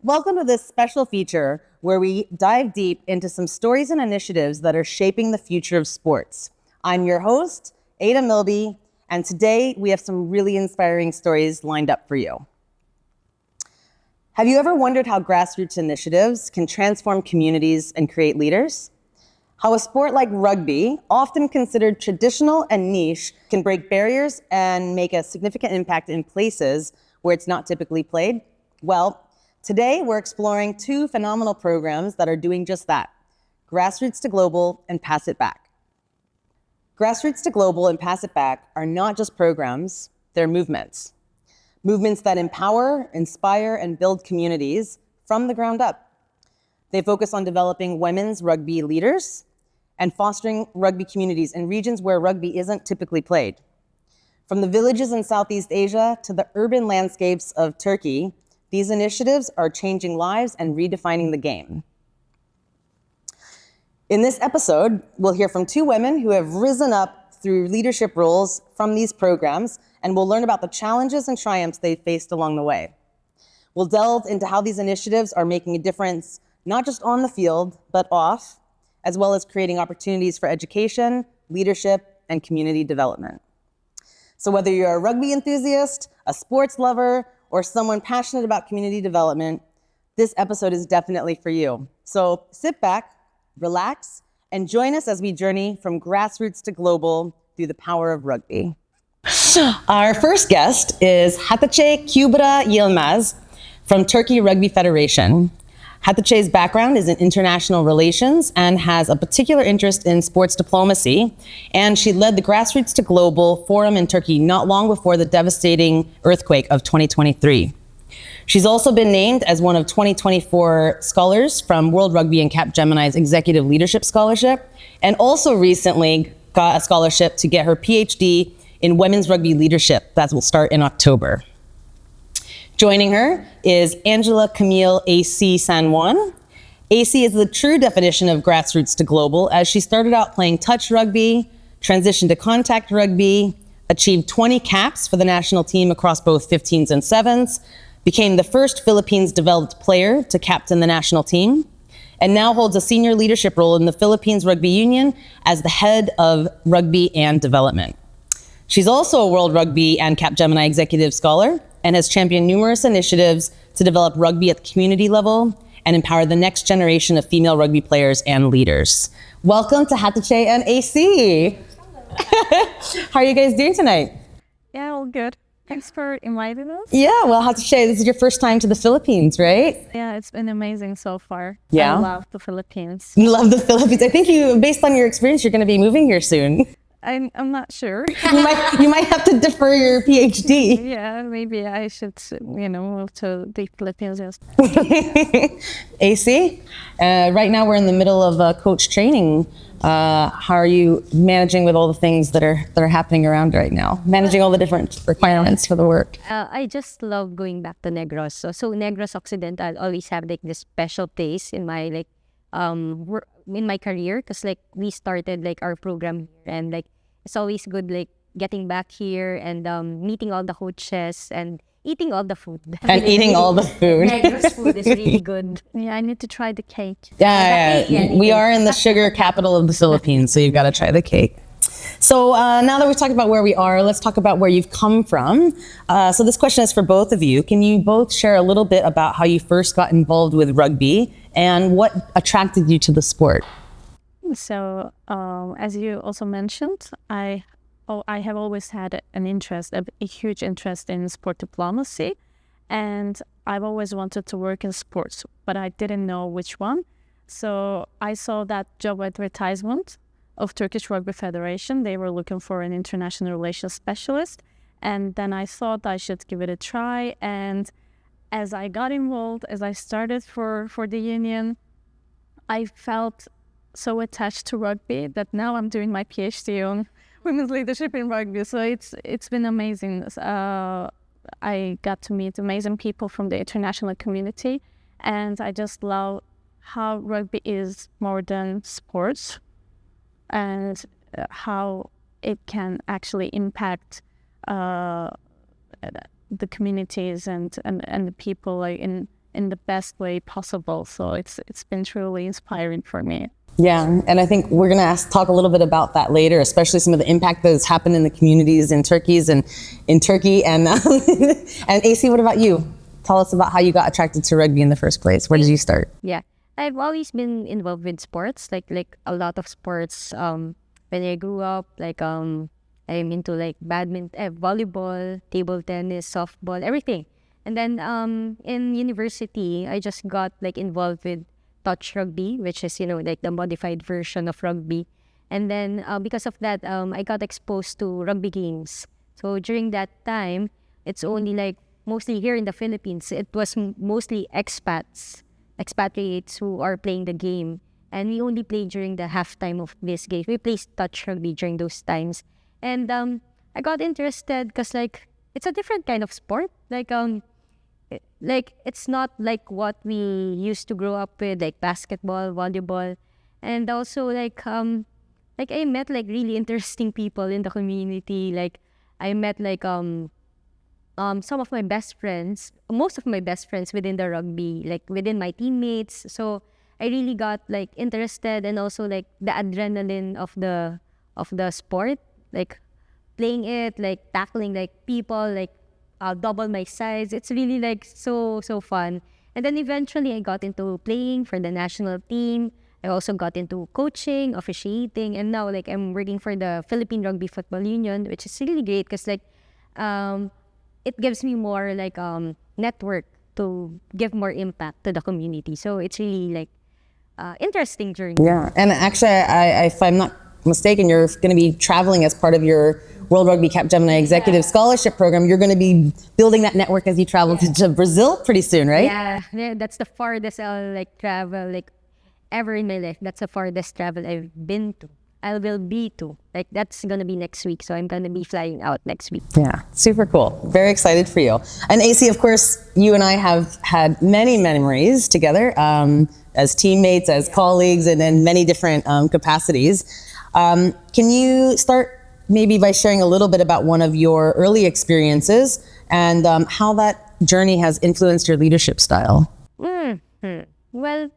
Welcome to this special feature where we dive deep into some stories and initiatives that are shaping the future of sports. I'm your host, Ada Milby, and today we have some really inspiring stories lined up for you. Have you ever wondered how grassroots initiatives can transform communities and create leaders? How a sport like rugby, often considered traditional and niche, can break barriers and make a significant impact in places where it's not typically played? Well, today we're exploring two phenomenal programs that are doing just that: Grassroots to Global and Pass It Back. Grassroots to Global and Pass It Back are not just programs, they're movements. Movements that empower, inspire, and build communities from the ground up. They focus on developing women's rugby leaders and fostering rugby communities in regions where rugby isn't typically played. From the villages in Southeast Asia to the urban landscapes of Turkey, these initiatives are changing lives and redefining the game. In this episode, we'll hear from two women who have risen up through leadership roles from these programs, and we'll learn about the challenges and triumphs they faced along the way. We'll delve into how these initiatives are making a difference, not just on the field, but off, as well as creating opportunities for education, leadership, and community development. So whether you're a rugby enthusiast, a sports lover, or someone passionate about community development, this episode is definitely for you. So sit back, relax, and join us as we journey from grassroots to global through the power of rugby. Our first guest is Hatice Kübra Yilmaz from Turkey Rugby Federation. Hatice's background is in international relations and has a particular interest in sports diplomacy, and she led the Grassroots to Global Forum in Turkey not long before the devastating earthquake of 2023. She's also been named as one of 2024 scholars from World Rugby and Capgemini's Executive Leadership Scholarship, and also recently got a scholarship to get her PhD in Women's Rugby Leadership. That will start in October. Joining her is Angela Camille AC San Juan. AC is the true definition of grassroots to global, as she started out playing touch rugby, transitioned to contact rugby, achieved 20 caps for the national team across both 15s and 7s, became the first Philippines-developed player to captain the national team, and now holds a senior leadership role in the Philippines Rugby Union as the head of rugby and development. She's also a World Rugby and Capgemini Executive Scholar and has championed numerous initiatives to develop rugby at the community level and empower the next generation of female rugby players and leaders. Welcome to Hatice and AC. How are you guys doing tonight? Yeah, all good. Thanks for inviting us. Yeah, well, Hatice, this is your first time to the Philippines, right? Yeah, it's been amazing so far. Yeah? I love the Philippines. You love the Philippines. I think based on your experience, you're going to be moving here soon. I'm not sure. You might have to defer your PhD. Yeah, maybe I should, move to the Philippines. Yes. AC, right now we're in the middle of coach training. How are you managing with all the things that are happening around right now? Managing all the different requirements for the work. I just love going back to Negros. So Negros Occidental always have like this special place in my in my career, because we started our program here, and it's always good getting back here and meeting all the coaches and eating all the food. And eating all the food. Negros food is really good. Yeah, I need to try the cake. Yeah. We are in the sugar capital of the Philippines, so you've got to try the cake. So now that we've talked about where we are, let's talk about where you've come from. So this question is for both of you. Can you both share a little bit about how you first got involved with rugby and what attracted you to the sport? So, as you also mentioned, I have always had a huge interest in sport diplomacy, and I've always wanted to work in sports, but I didn't know which one. So I saw that job advertisement of Turkish Rugby Federation. They were looking for an international relations specialist, and then I thought I should give it a try. And as I got involved, as I started for the union, I felt so attached to rugby that now I'm doing my PhD on women's leadership in rugby. So it's been amazing. I got to meet amazing people from the international community, and I just love how rugby is more than sports, and how it can actually impact the communities and the people in in the best way possible. So it's been truly inspiring for me. Yeah, and I think we're going to talk a little bit about that later, especially some of the impact that has happened in the communities in Turkey and and AC, what about you? Tell us about how you got attracted to rugby in the first place. Where did you start? Yeah, I've always been involved with sports, like a lot of sports. When I grew up, I'm into like badminton, volleyball, table tennis, softball, everything. And then in university, I just got like involved with touch rugby, which is like the modified version of rugby. And then because of that, I got exposed to rugby games. So during that time, it's only like mostly here in the Philippines. It was mostly expatriates who are playing the game. And we only play during the halftime of this game. We play touch rugby during those times. And I got interested because like it's a different kind of sport. Like it's not like what we used to grow up with, like basketball, volleyball, and also like I met like really interesting people in the community. Like I met like some of my best friends, most of my best friends within the rugby, like within my teammates. So I really got like interested, and also like the adrenaline of the sport, like playing it, like tackling like people, like double my size. It's really like so fun. And then eventually I got into playing for the national team. I also got into coaching, officiating, and now like I'm working for the Philippine Rugby Football Union, which is really great because like it gives me more like network to give more impact to the community. So it's really like interesting journey. Yeah, and actually, if I'm not mistaken, you're going to be traveling as part of your World Rugby Capgemini Executive Scholarship Program. You're going to be building that network as you travel to Brazil pretty soon, right? Yeah, that's the farthest I'll like travel like ever in my life. That's the farthest travel I've been to. I will be to. Like that's gonna be next week, so I'm gonna be flying out next week. Yeah, super cool. Very excited for you. And AC, of course, you and I have had many memories together as teammates, as colleagues, and in many different capacities. Can you start maybe by sharing a little bit about one of your early experiences and how that journey has influenced your leadership style? Well,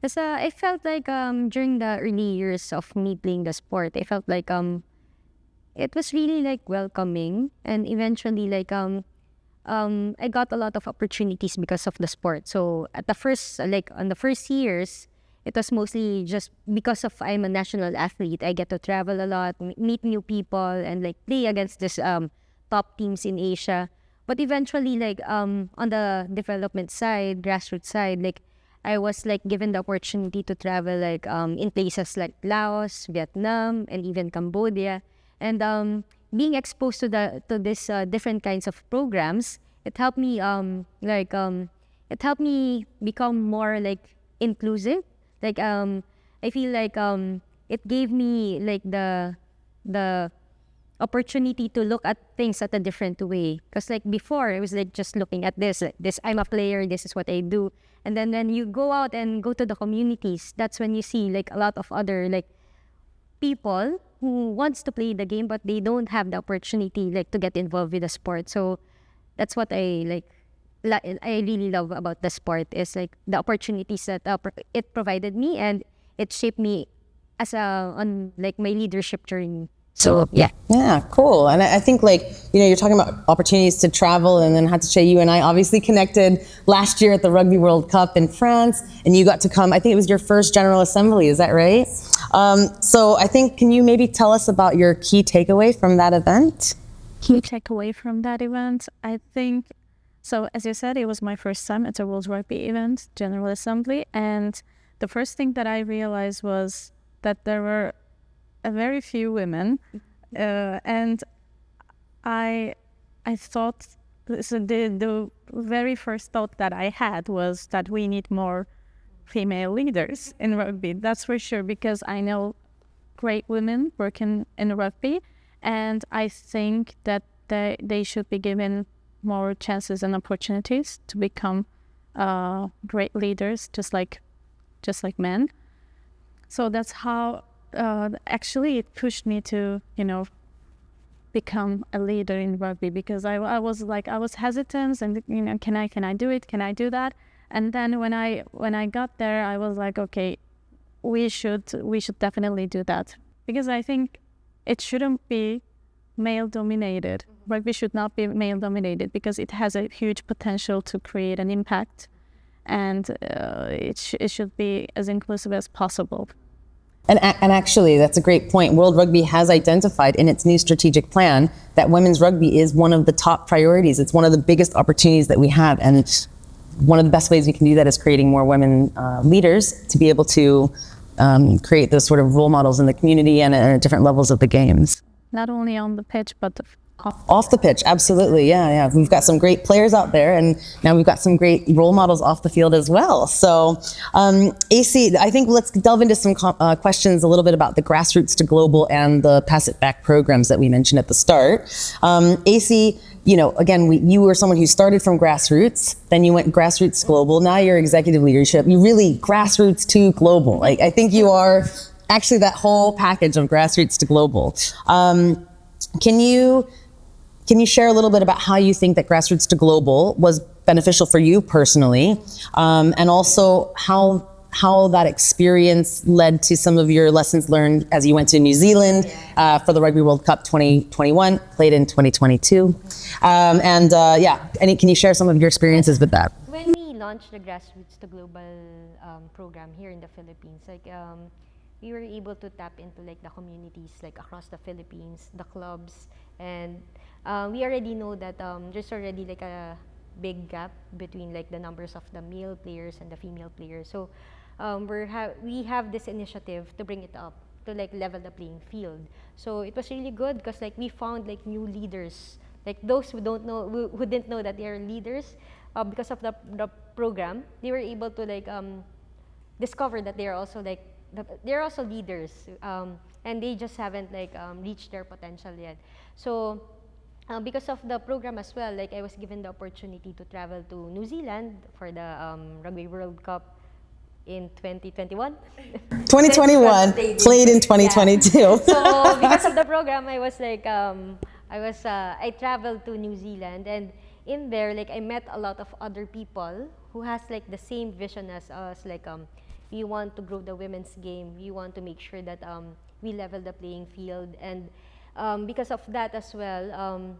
because I felt like during the early years of me playing the sport, I felt like it was really like welcoming, and eventually like I got a lot of opportunities because of the sport. So at the first on the first years, it was mostly just because of I'm a national athlete. I get to travel a lot, meet new people, and like play against this top teams in Asia. But eventually, like on the development side, grassroots side, like I was like given the opportunity to travel like in places like Laos, Vietnam, and even Cambodia, and being exposed to this different kinds of programs, it helped me it helped me become more like inclusive. Like I feel like it gave me like the opportunity to look at things at a different way. Because like before, I was like just looking at this I'm a player, this is what I do. And then when you go out and go to the communities, that's when you see like a lot of other like people who wants to play the game, but they don't have the opportunity like to get involved with the sport. So that's what I really love about the sport, is like the opportunities that it provided me, and it shaped me as on like my leadership journey. So yeah, cool. And I think like you're talking about opportunities to travel, and then Hatice, you and I obviously connected last year at the Rugby World Cup in France, and you got to come. I think it was your first General Assembly, is that right? So I think, can you maybe tell us about your key takeaway from that event? Key takeaway from that event, I think. So as you said, it was my first time at a World Rugby event, General Assembly, and the first thing that I realized was that there were a very few women, and I thought, so the very first thought that I had was that we need more female leaders in rugby. That's for sure, because I know great women working in rugby, and I think that they should be given more chances and opportunities to become great leaders, just like men. So that's how actually it pushed me to become a leader in rugby, because I was hesitant, and can I do it? Can I do that? And then when I got there, I was like, okay, we should definitely do that, because I think it shouldn't be male dominated. Rugby should not be male dominated, because it has a huge potential to create an impact, and it should be as inclusive as possible. And actually, that's a great point. World Rugby has identified in its new strategic plan that women's rugby is one of the top priorities. It's one of the biggest opportunities that we have. And it's one of the best ways we can do that is creating more women leaders to be able to create those sort of role models in the community and at different levels of the games. Not only on the pitch, but off the pitch, absolutely, yeah. We've got some great players out there, and now we've got some great role models off the field as well. So, AC, I think let's delve into some questions a little bit about the Grassroots to Global and the Pass It Back programs that we mentioned at the start. AC, again, you were someone who started from Grassroots, then you went Grassroots to Global, now you're executive leadership. You really Grassroots to Global. Like, I think you are actually that whole package of Grassroots to Global. Can you share a little bit about how you think that Grassroots to Global was beneficial for you personally, and also how that experience led to some of your lessons learned as you went to New Zealand for the Rugby World Cup 2021, played in 2022, can you share some of your experiences with that? When we launched the Grassroots to Global program here in the Philippines, we were able to tap into the communities across the Philippines, the clubs, and we already know that there's already a big gap between the numbers of the male players and the female players. So we have this initiative to bring it up to level the playing field. So it was really good because we found new leaders, those who didn't know that they are leaders. Because of the program, they were able to discover that they are also they're also leaders, and they just haven't reached their potential yet. So because of the program as well, I was given the opportunity to travel to New Zealand for the Rugby World Cup in 2021. 2021, played in 2022. Yeah. So because of the program, I traveled to New Zealand, and in there, I met a lot of other people who has the same vision as us. We want to grow the women's game. We want to make sure that we level the playing field, and because of that as well,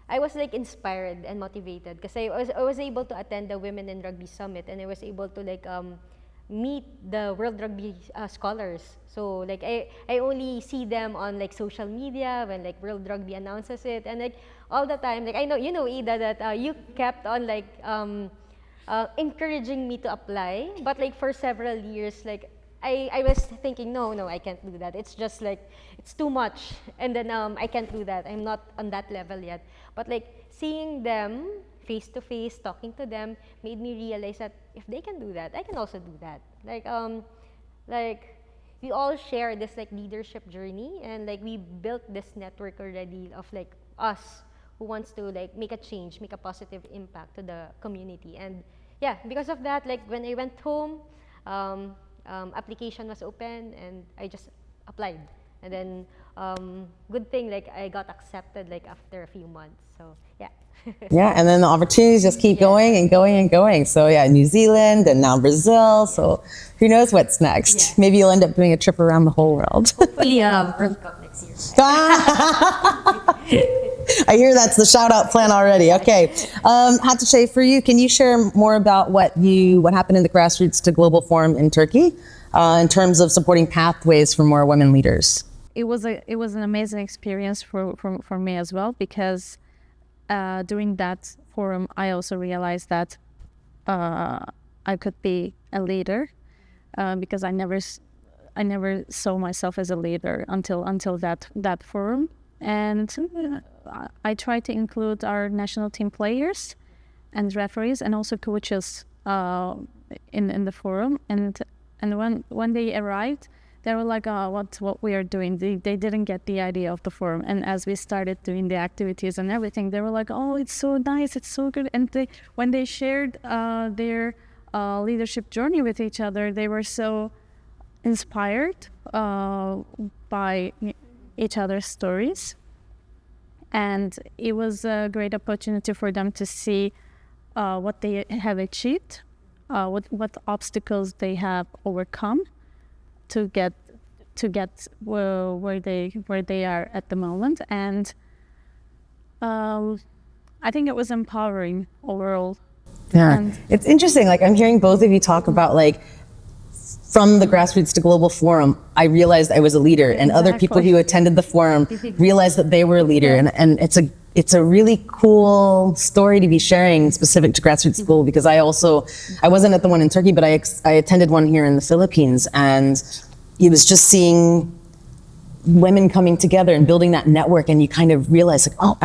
I was inspired and motivated because I was able to attend the Women in Rugby Summit, and I was able to meet the World Rugby scholars. So I only see them on social media when World Rugby announces it, and all the time I know Ida that you kept on encouraging me to apply, but for several years I was thinking no, I can't do that. It's just it's too much, and then I can't do that. I'm not on that level yet. But seeing them face to face, talking to them, made me realize that if they can do that, I can also do that. We all share this leadership journey, and we built this network already of us who wants to make a change, make a positive impact to the community. And yeah, because of that, when I went home, application was open, and I just applied. And then good thing I got accepted after a few months. So yeah. Yeah, and then the opportunities just keep going and going and going. So yeah, New Zealand and now Brazil. So who knows what's next? Yeah. Maybe you'll end up doing a trip around the whole world. Hopefully, World Cup next year. I hear that's the shout out plan already. Okay, Hatice, for you, can you share more about what happened in the Grassroots to Global Forum in Turkey in terms of supporting pathways for more women leaders? It was an amazing experience for me as well, because during that forum, I also realized that I could be a leader, because I never saw myself as a leader until that forum. And I tried to include our national team players and referees and also coaches in the forum. And when they arrived, they were like, "Oh, what we are doing?" They didn't get the idea of the forum. And as we started doing the activities and everything, they were like, "Oh, it's so nice, it's so good." And when they shared their leadership journey with each other, they were so inspired by each other's stories. And it was a great opportunity for them to see what they have achieved, what obstacles they have overcome to get where they are at the moment. And I think it was empowering overall. Yeah, And it's interesting. Like, I'm hearing both of you talk about, like, from the Grassroots to Global Forum, I realized I was a leader, and other people who attended the forum realized that they were a leader. And it's a really cool story to be sharing specific to Grassroots School, because I wasn't at the one in Turkey, but I attended one here in the Philippines, and it was just seeing women coming together and building that network, and you kind of realize, like, oh,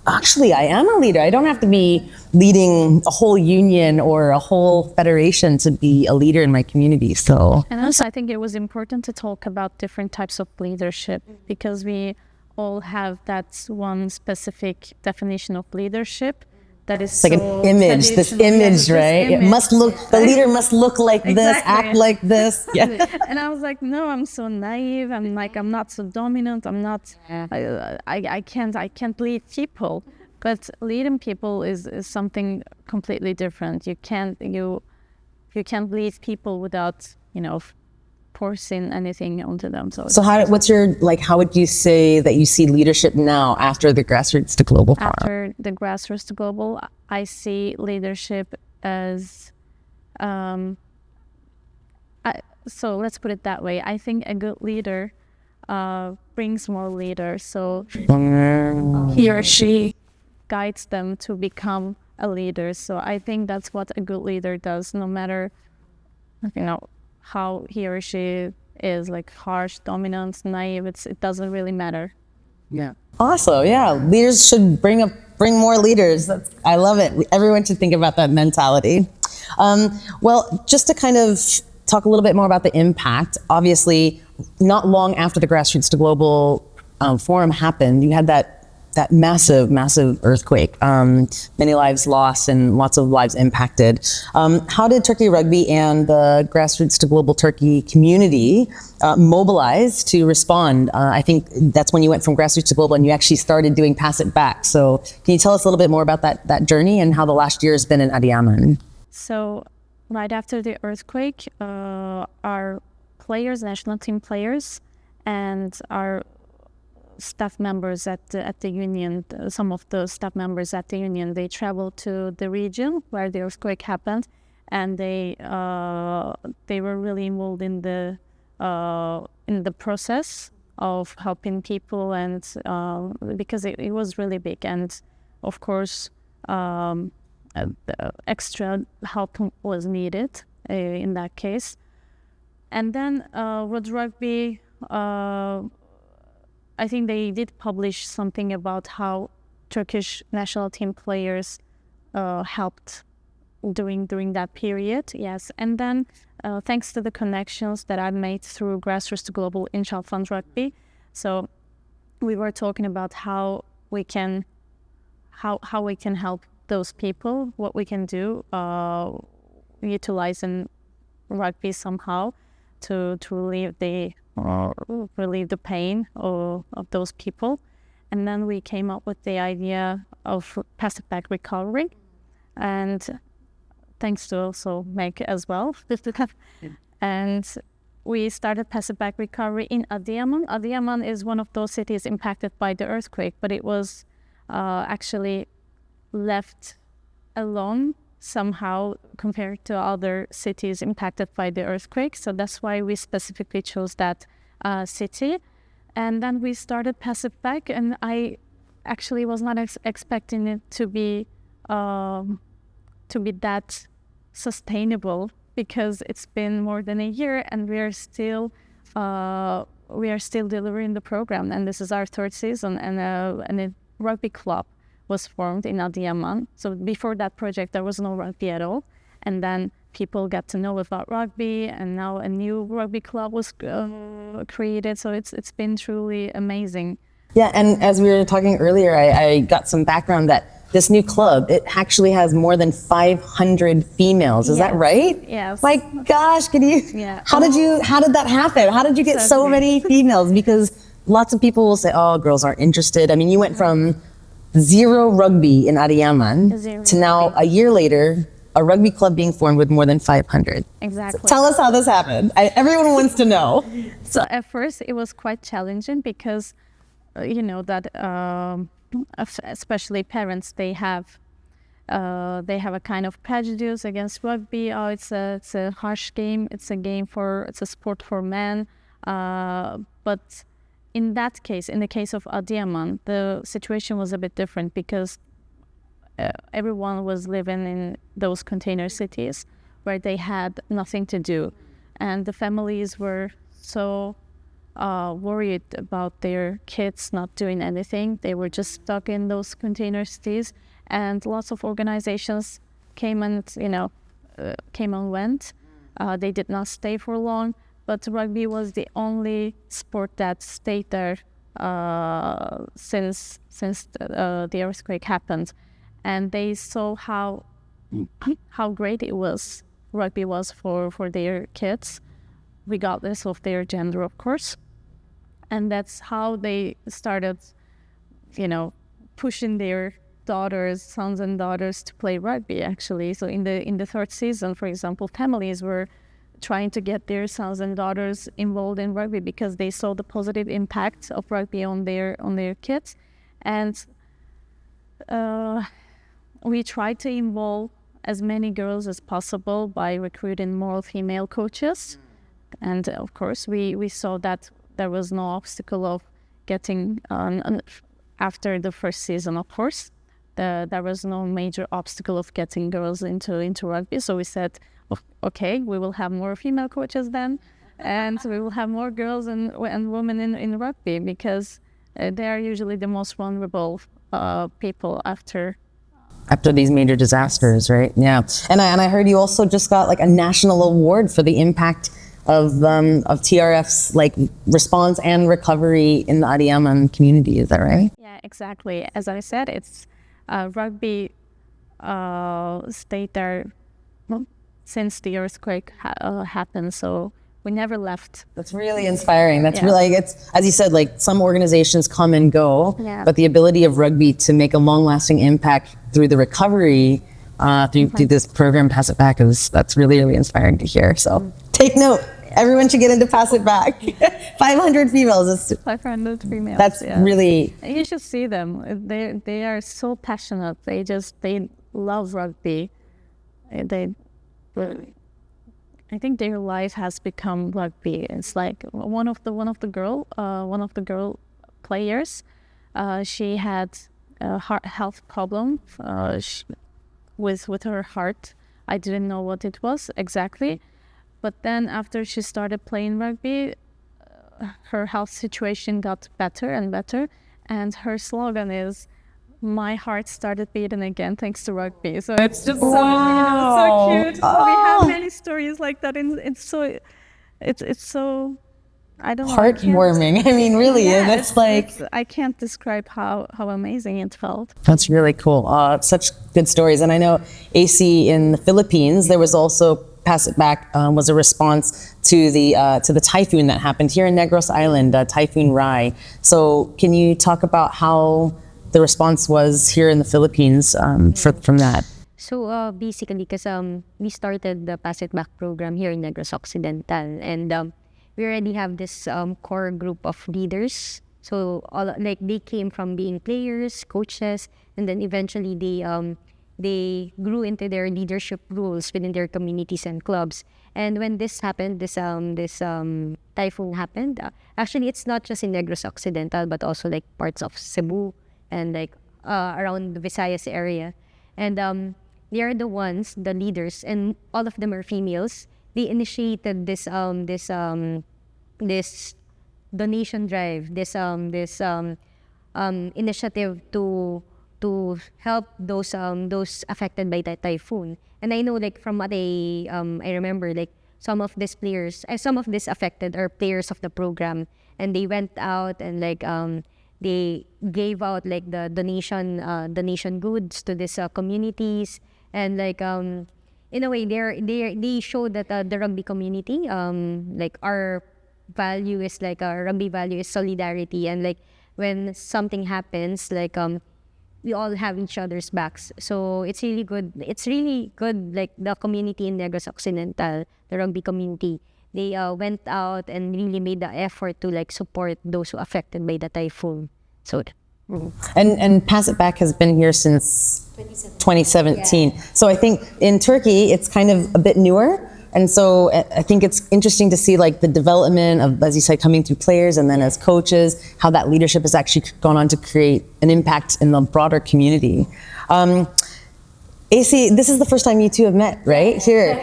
actually, I am a leader. I don't have to be leading a whole union or a whole federation to be a leader in my community. So, And also, I think it was important to talk about different types of leadership, because we all have that one specific definition of leadership that is it's like so an image, this traditional. Yeah, image, this right? It image. must look, the leader must look like this, Exactly. act like this. Yeah. And I was like, no, I'm so naive. I'm not so dominant. I'm not. I can't lead people. But leading people is something completely different. You can't lead people without forcing anything onto them. So how would you say that you see leadership now after the Grassroots to Global Forum? After the Grassroots to Global, I see leadership as, so let's put it that way. I think a good leader brings more leaders. So he or she guides them to become a leader. So I think that's what a good leader does, no matter, how he or she is, like harsh, dominant, naive. It doesn't really matter. Yeah. Awesome. Yeah. Leaders should bring more leaders. I love it. Everyone should think about that mentality. Well, just to kind of talk a little bit more about the impact, obviously, not long after the Grassroots to Global Forum happened, you had that massive earthquake, many lives lost and lots of lives impacted. How did Turkey Rugby and the Grassroots to Global Turkey community mobilize to respond? I think that's when you went from Grassroots to Global and you actually started doing Pass It Back. So can you tell us a little bit more about that journey and how the last year has been in Adiyaman? So right after the earthquake, our players, national team players, and our staff members at the union, some of the staff members at the union, they traveled to the region where the earthquake happened, and they were really involved in the process of helping people, and because it was really big, and of course extra help was needed in that case. And then World Rugby, I think they did publish something about how Turkish national team players helped during that period. Yes, and then thanks to the connections that I made through Grassroots to Global in ChildFund Rugby, so we were talking about how we can help those people, what we can do, utilizing rugby somehow to relieve the pain of those people. And then we came up with the idea of Pass It Back recovery, and thanks to also Meg as well. And we started Pass It Back recovery in Adiyaman. Adiyaman is one of those cities impacted by the earthquake, but it was actually left alone somehow compared to other cities impacted by the earthquake. So that's why we specifically chose that city. And then we started Pass It Back, and I actually was not expecting it to be that sustainable, because it's been more than a year and we are still delivering the program. And this is our third season, and a rugby club was formed in Adiyaman. So before that project, there was no rugby at all. And then people got to know about rugby, and now a new rugby club was created. So it's been truly amazing. Yeah, and as we were talking earlier, I got some background that this new club, it actually has more than 500 females. Is that right? Yes. My gosh, can you? Yeah. How did that happen? How did you get so many females? Because lots of people will say, oh, girls aren't interested. I mean, you went from 0 rugby in Adiyaman Zero to now, rugby. a year later, a rugby club being formed with more than 500. Exactly. Tell us how this happened. Everyone wants to know. So at first it was quite challenging because, you know, that especially parents, they have a kind of prejudice against rugby. Oh, it's a harsh game. It's a sport for men. But in that case, in the case of Adiyaman, the situation was a bit different because everyone was living in those container cities where they had nothing to do, and the families were so worried about their kids not doing anything. They were just stuck in those container cities, and lots of organizations came and went. They did not stay for long, but rugby was the only sport that stayed there since the earthquake happened, and they saw how great rugby was for their kids, regardless of their gender, of course. And that's how they started, pushing their sons and daughters to play rugby, actually. So in the third season, for example, families were trying to get their sons and daughters involved in rugby because they saw the positive impact of rugby on their kids. And we tried to involve as many girls as possible by recruiting more female coaches. And of course, we saw that there was no obstacle of getting after the first season, of course. There was no major obstacle of getting girls into rugby. So we said, okay, we will have more female coaches then, and we will have more girls and women in rugby, because they are usually the most vulnerable people after These major disasters, right? Yeah. And I heard you also just got like a national award for the impact of TRF's like response and recovery in the Adiyaman community. Is that right? Yeah, exactly. As I said, it's rugby stayed there since the earthquake happened. So we never left. That's really inspiring. That's Yeah. really, it's, as you said, like some organizations come and go, Yeah. but the ability of rugby to make a long-lasting impact through the recovery, through this program, Pass It Back, that's really, really inspiring to hear. So take note. Everyone should get into Pass It Back. 500 females. 500 females. That's yeah. really, You should see them. They are so passionate. They love rugby. I think their life has become rugby. It's like one of the girl players. She had a health problem with her heart. I didn't know what it was exactly, but then after she started playing rugby, her health situation got better and better, and her slogan is, "My heart started beating again thanks to rugby." So it's just so cute. So we have many stories like that, and it's so I don't know, heartwarming. I mean, really, Yeah, and it's like, I can't describe how amazing it felt. that's really cool. Such good stories. And I know AC in the Philippines, there was also Pass It Back was a response to the typhoon that happened here in Negros Island, Typhoon Rai. So can you talk about how the response was here in the Philippines from that? So basically, because we started the Pass It Back program here in Negros Occidental, and we already have this core group of leaders. So they came from being players, coaches, and then eventually they grew into their leadership roles within their communities and clubs. And when this happened, this typhoon happened. Actually, it's not just in Negros Occidental, but also like parts of Cebu and like around the Visayas area. And they are the ones, the leaders, and all of them are females. They initiated this donation drive, this initiative to help those affected by the typhoon. And I know, like, from what I remember, like some of these players, some of these affected are players of the program, and they went out and like they gave out like the donation goods to these communities, and like in a way they showed that the rugby community like are value is like our rugby value is solidarity, and like when something happens, like we all have each other's backs. So it's really good. It's really good. Like the community in Negros Occidental, the rugby community, they went out and really made the effort to like support those who affected by the typhoon. So. And Pass It Back has been here since 2017. Yeah. So I think in Turkey, it's kind of a bit newer. And so I think it's interesting to see like the development of, as you said, coming through players and then as coaches, how that leadership has actually gone on to create an impact in the broader community. AC, this is the first time you two have met, right? Here.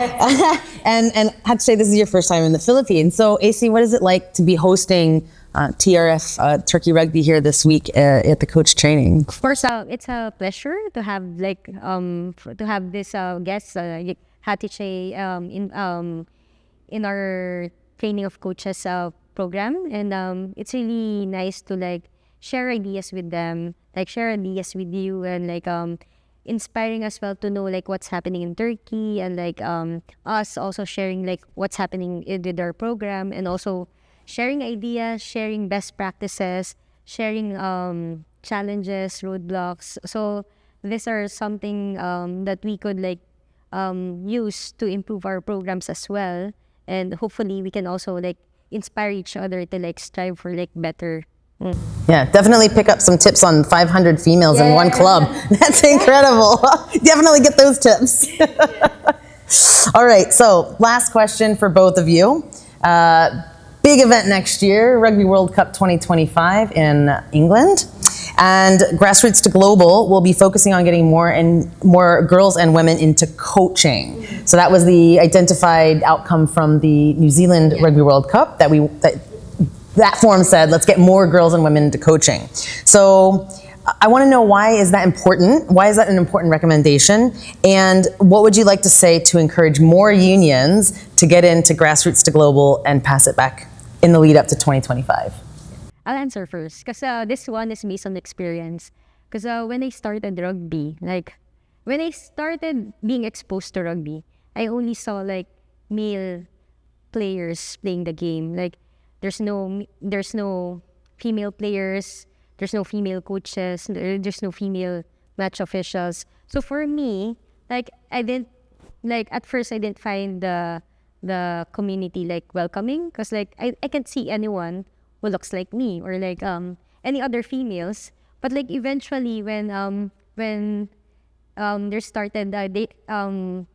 and I have to say this is your first time in the Philippines. So AC, what is it like to be hosting TRF Turkey Rugby here this week at the coach training? Of course, it's a pleasure to have like to have this guest Hatice in our training of coaches program, and it's really nice to like share ideas with them, like share ideas with you, and like inspiring as well to know like what's happening in Turkey, and like us also sharing like what's happening with our program, and also sharing ideas, sharing best practices, sharing challenges, roadblocks. So these are something that we could like use to improve our programs as well, and hopefully we can also like inspire each other to like strive for like better. Yeah, definitely pick up some tips on 500 females in one club. That's incredible. Definitely get those tips. All right, so last question for both of you. Big event next year, Rugby World Cup 2025 in England. And Grassroots to Global will be focusing on getting more girls and women into coaching. So that was the identified outcome from the New Zealand Rugby World Cup, that forum said, let's get more girls and women into coaching. So I want to know, why is that important? Why is that an important recommendation? And what would you like to say to encourage more unions to get into Grassroots to Global and Pass It Back in the lead up to 2025? I'll answer first, because this one is based on experience. Because when I started rugby, like when I started being exposed to rugby, I only saw like male players playing the game. Like there's no female players, there's no female coaches, there's no female match officials. So for me, like at first I didn't find the community like welcoming, because like I can't see anyone who looks like me, or like any other females. But like eventually when there started the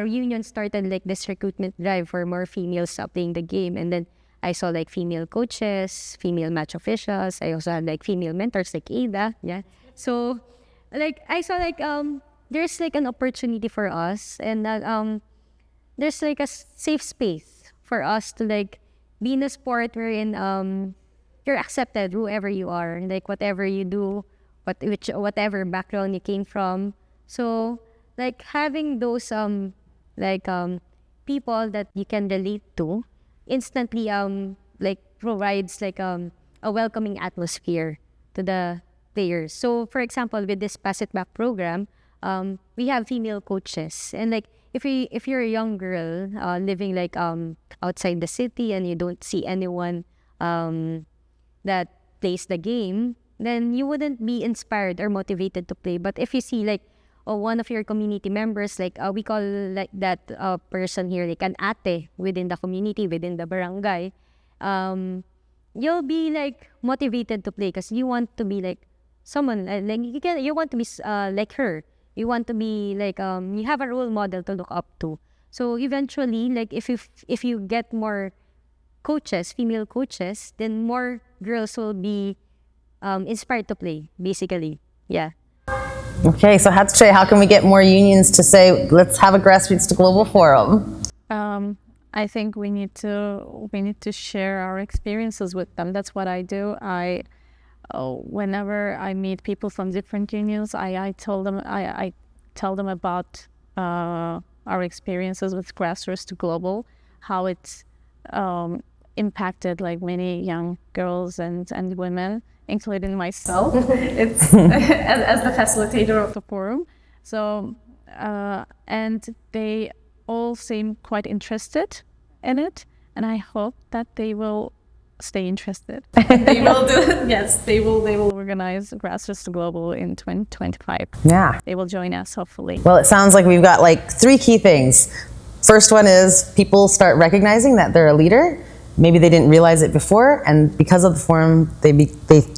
reunion started like this recruitment drive for more females playing the game, and then I saw like female coaches, female match officials. I also had like female mentors like Ada. Yeah. So like I saw like there's like an opportunity for us, and there's like a safe space for us to like be in a sport wherein you're accepted whoever you are, like whatever you do, whatever background you came from. So like having those people that you can relate to instantly like provides like a welcoming atmosphere to the players. So for example, with this Pass It Back program, we have female coaches, and like if you're a young girl living like outside the city and you don't see anyone that plays the game, then you wouldn't be inspired or motivated to play. But if you see like one of your community members, like we call like that person here like an ate within the community, within the barangay, you'll be like motivated to play, because you want to be like someone like you want to be like her. You want to be like you have a role model to look up to. So eventually, like if you get more coaches, female coaches, then more girls will be inspired to play, basically. Yeah. Okay, so Hatice, how can we get more unions to say, let's have a Grassroots to Global forum? I think we need to share our experiences with them. That's what I do. Whenever I meet people from different unions, I tell them about our experiences with Grassroots to Global, how it's impacted like many young girls and women, including myself. It's as the facilitator of the forum. So and they all seem quite interested in it, and I hope that they will stay interested. They will do. Yes, they will. They will organize Grassroots Global in 2025. Yeah. They will join us, hopefully. Well, it sounds like we've got like 3 key things. First one is people start recognizing that they're a leader. Maybe they didn't realize it before, and because of the forum, they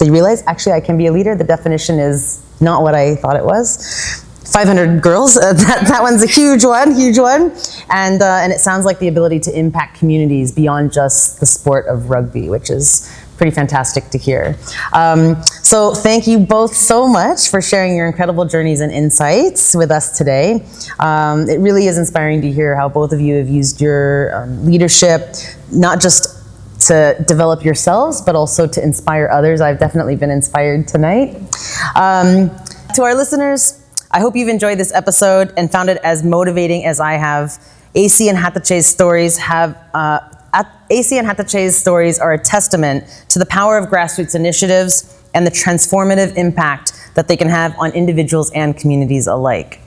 realize, actually, I can be a leader. The definition is not what I thought it was. 500 girls, that one's a huge one. And it sounds like the ability to impact communities beyond just the sport of rugby, which is pretty fantastic to hear. So thank you both so much for sharing your incredible journeys and insights with us today. It really is inspiring to hear how both of you have used your leadership, not just to develop yourselves, but also to inspire others. I've definitely been inspired tonight. To our listeners, I hope you've enjoyed this episode and found it as motivating as I have. AC and Hatache's stories are a testament to the power of grassroots initiatives and the transformative impact that they can have on individuals and communities alike.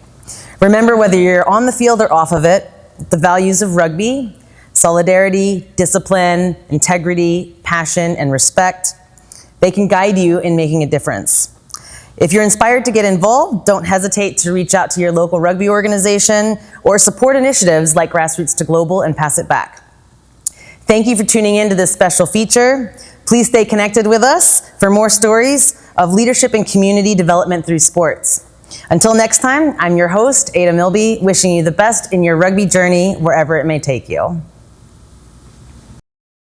Remember, whether you're on the field or off of it, the values of rugby, solidarity, discipline, integrity, passion, and respect, they can guide you in making a difference. If you're inspired to get involved, don't hesitate to reach out to your local rugby organization or support initiatives like Grassroots to Global and pass it back. Thank you for tuning in to this special feature. Please stay connected with us for more stories of leadership and community development through sports. Until next time, I'm your host, Ada Milby, wishing you the best in your rugby journey, wherever it may take you.